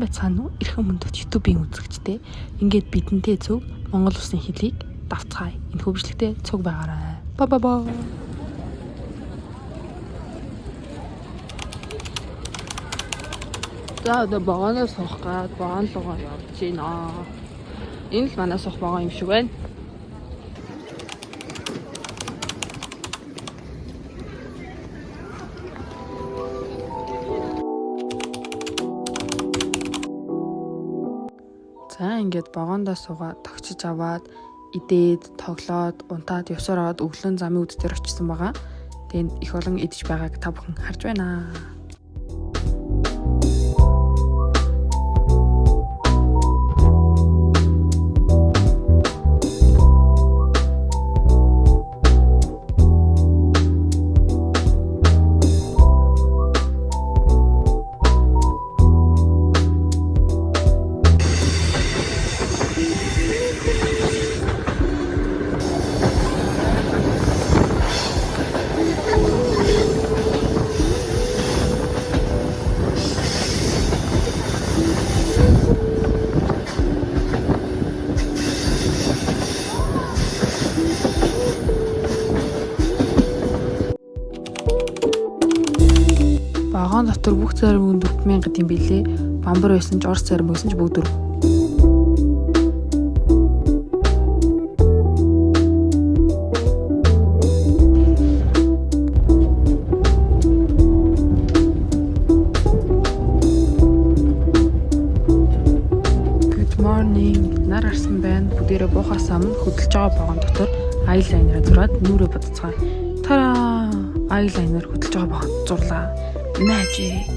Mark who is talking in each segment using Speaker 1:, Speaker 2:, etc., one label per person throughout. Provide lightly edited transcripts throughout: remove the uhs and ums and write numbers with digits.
Speaker 1: байцгаана уу? Эрхэм мөндөд YouTube-ийн үзэгчтэй. Ингээд бидэнтэй зөв Монгол улсын хэлийг давтгаая. Энэ хөвжлөгтэй цуг байгаарай. Ба. За одоо багаанаас суух гад багаан руугаа явж байна. Энэ л манай суух багаан юм шиг байна. За ингээд багоондоо суугаад тогчиж аваад идээд тоглоод унтаад явсаар аваад өглөө замын үд дээр очсон байгаа. Тэгээд их олон идэж байгааг та бүхэн харж байна. Багаан дотор бүх зарим 4000 гэдэм билээ. Бамбар байсан ч Орос зарим байсан ч бүгд 4. Good morning. Нар арсан байна. Бүгдээрээ буухаас өмнө хөдөлж байгаа багаан дотор eyeliner зураад нүрээ бодцгаая. Тараа! Eyeliner хөдөлж байгаа багаан зурлаа. Magic.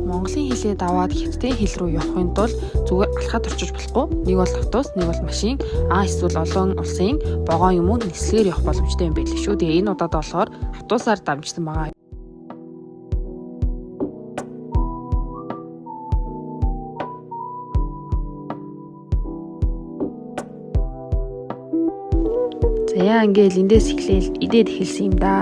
Speaker 1: Монголын хэлээ даваад хятадын хэл рүү явахын тулд зүгээр алхаад орчиж болохгүй. Нэг бол автобус, нэг бол машин, эсвэл олон улсын вагон юм уу нислэгээр явах боломжтой юм байл шүү. Тэгээ энэ удаад болохоор автобусаар дамжсан байгаа. Яа ингээл эндээс эхлээл идээд эхэлсэн юм да.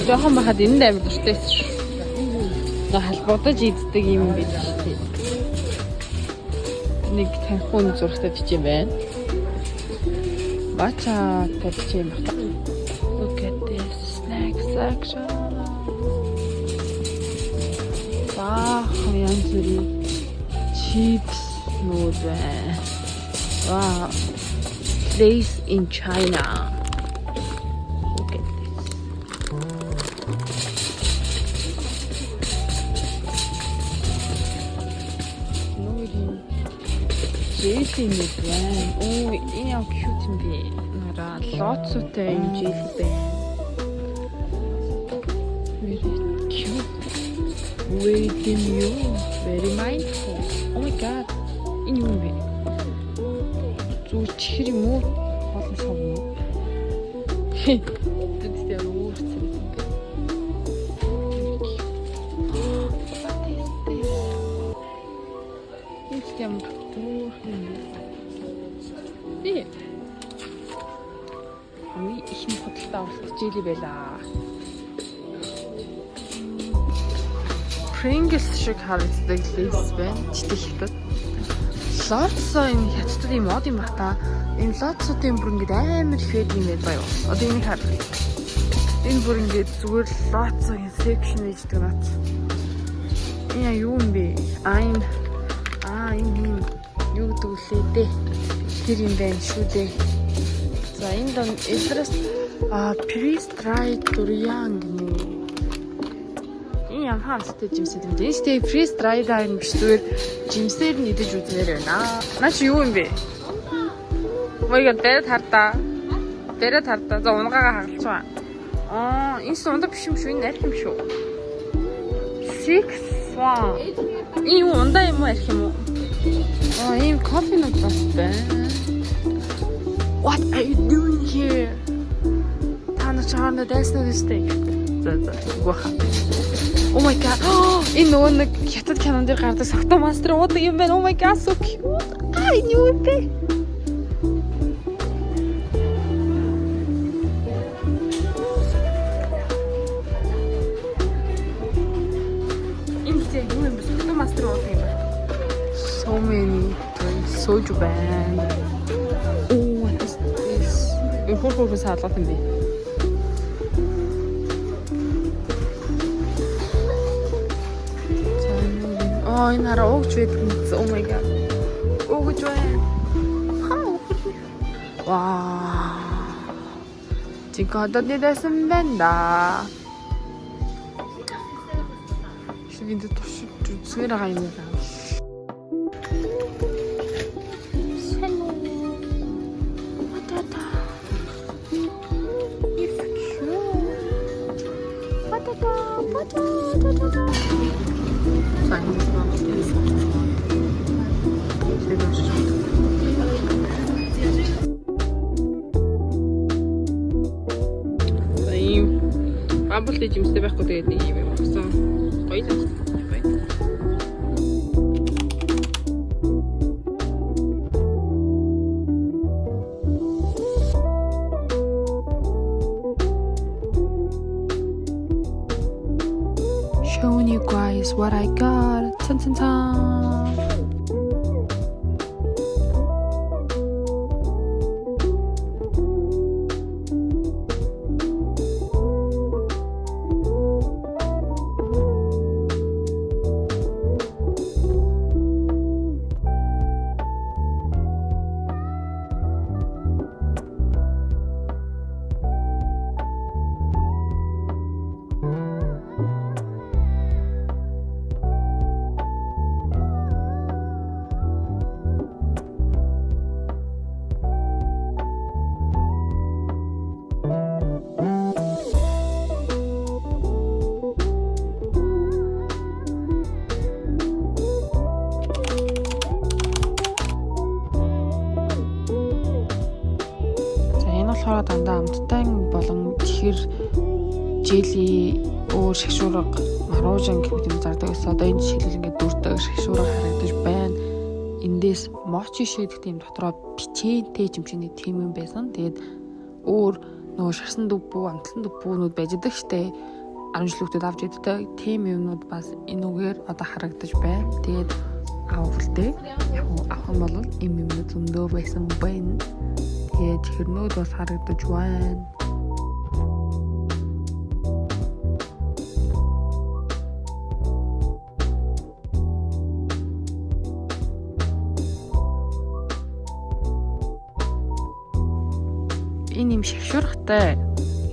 Speaker 1: Жохон бахад энэ амар дуртай шүү. Халбуудаж иддэг юм биш үү? Нэг танхуун зургатад чим байна. Бача тавьчих юм байна. Look at this snack section. Янз бүрийн chips нүүд байна. Wow. Place in China. Jelly нэг байна. Оо, энэ яа cute юм бэ? Нараа лоцоотой юм jelly байна. Very cute. Waiting you. Very mindful. Oh my god. Энэ юм бэ? Зүг чихэр юм уу? Болон сав уу? Тэд өөрчлөлт юм бэ? Ийм их хөдөлтөд авалт jelly байлаа. Pringles шиг харагддаг лейс байна. Жижиг хятад. Лоцо энэ хятадд юм од юм бата. Энэ лоцотой бүр ингэ амар фэд юм байлаа юу. Одоо энэ хар. Энэ бүр ингэ зүгээр лоцогийн section ээждэг нат. Энэ юу юм бэ? Энэ юу гэдэг үлээ дээ. Тэр юм байна шүү дээ. За энэ дон интерес freeze dried durian гэнэ. Энэ юм хаалцтай жимсэд юм дээ. Stay freeze dry dye биш зүгээр жимсээр нь идэж үзмээр байна. Наа чи юу юм бэ? Маяг дээр тартаа. Дээр тартаа. За унгаагаа хагалч байгаа. Энэ унда биш юм шүү. Энэ арх юм шүү. 6 wow. Энэ ундаа юм уу арх юм уу? Ийм кофенууд бас байна. What are you doing here? Тана чаана дэснэ дэстэй. За. Oh my god. Энэ нөгөө нэг хятад кинон дээр гардаг согтоо мастер уудаг юм байна. Oh my god, so cute. Энэ юу юм бэ? Энэ юу юм бэ? Согтоо мастер уудаг юм байна. So many drinks. Soju байна. Oh, what is this? Энэ хурхурс хаалгах юм бэ? Энэ хараа уугч байдаг юм. Oh my god. Уугч байна. Вау. Чикадад дэсэн бэнда. Шинэ төш зүсгэр байгаа юм байна. Амбултэй жимстэй байхгүй тэгээд нэг юм болсон. Гоё л байна. Showing you guys what I got. Tan. Дандаа амттай болон чихэр жели өөр шашуурга маружан гэх мэт зардаг гэсэн. Одоо энэ жишээлбэл ингээд дүрдэг шашуурга харагдаж байна. Эндээс мочи шийдэх тийм дотроо бичээтэй жимчний тийм юм байсан. Тэгээд өөр нөгөө шарсан дүв бүү, амтлан дүв бүүнүүд байждаг штэ. 10 жилүүдэд авч иддэг тийм юмнууд бас энэ үгээр одоо харагдаж байна. Тэгээд авахлаа. Яг авах юм бол юм зөндөө байсан байна. Тэгээд хэрнүүд бас харагдаж байна. Энэ юм шавшуурхтай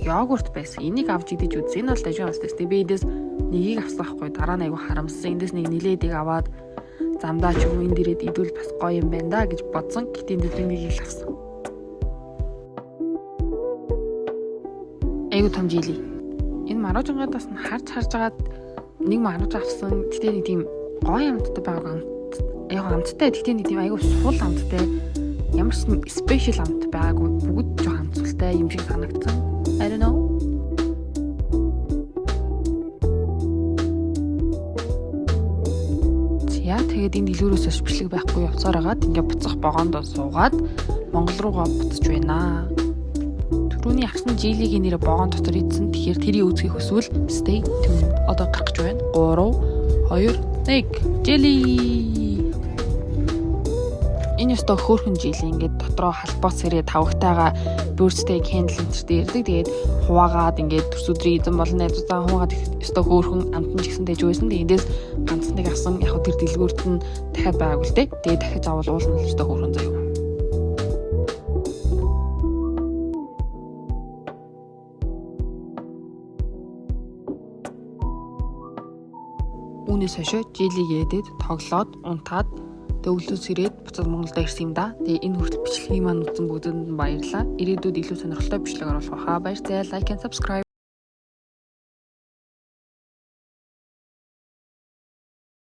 Speaker 1: йогурт байсан. Энийг авч идэж үзье. Энэ бол дажин бастай. Би эндээс нэгийг авсан байхгүй. Дараа нь айгу харамссан. Эндээс нэг нилээдэг аваад замдаа ч юм энэ дээрээ идвэл бас гоё юм байна да гэж бодсон. Гэтэ эндээс нэгийг л авсан. Айгу том жили. Энэ маружангадаас нь харж агаад нэг маруж авсан. Гэтэ нэг тийм гоё амттай байгаа яг амттай. Гэтэ нэг тийм айгу сул амттай. Ямар ч спешиал амт байгаагүй. Бүгд жоо амцултай юм шиг санагдсан. I don't know. Тэгээд энэ дэлгүүрөөс бичлэг байхгүй явцаар агаад ингээ буцах богоондоо суугаад Монгол руугаа буцаж байна. Түрүүний агсан жилигийн нэрэ богоон дотор идсэн. Тэгэхээр тэрийг үзхийг хүсвэл stay tuned. Одоо гарах гэж байна. 3 2 1 жили. Энэ өстө хөөрхөн жили ингээд дотроо халбоц сэрээ тавагтайгаа birthday candle энтертэй ирдэг. Тэгээд хуваагаад ингээд төрс өдрийн эзэн болон найзуудаа хуваагаад өстө хөөрхөн амтан ч гэсэн дэж байсан. Эндээс ганц нэг авсан яг тэр дэлгүүрт нь дахиад байгаагүй л дээ. Тэгээд дахиж авал уулна л өстө хөөрхөн заяа. Үүнээс хойш жилиг ээдээд тоглоод унтаад өглөөс ирээд буцаад Монголд ирсэн юм да. Тэгээ энэ хүртэл бичлэгийг маань үзсэн бүгдэнд баярлалаа. Ирээдүйд илүү сонирхолтой бичлэг оруулах хаа баяр таа. Like and subscribe.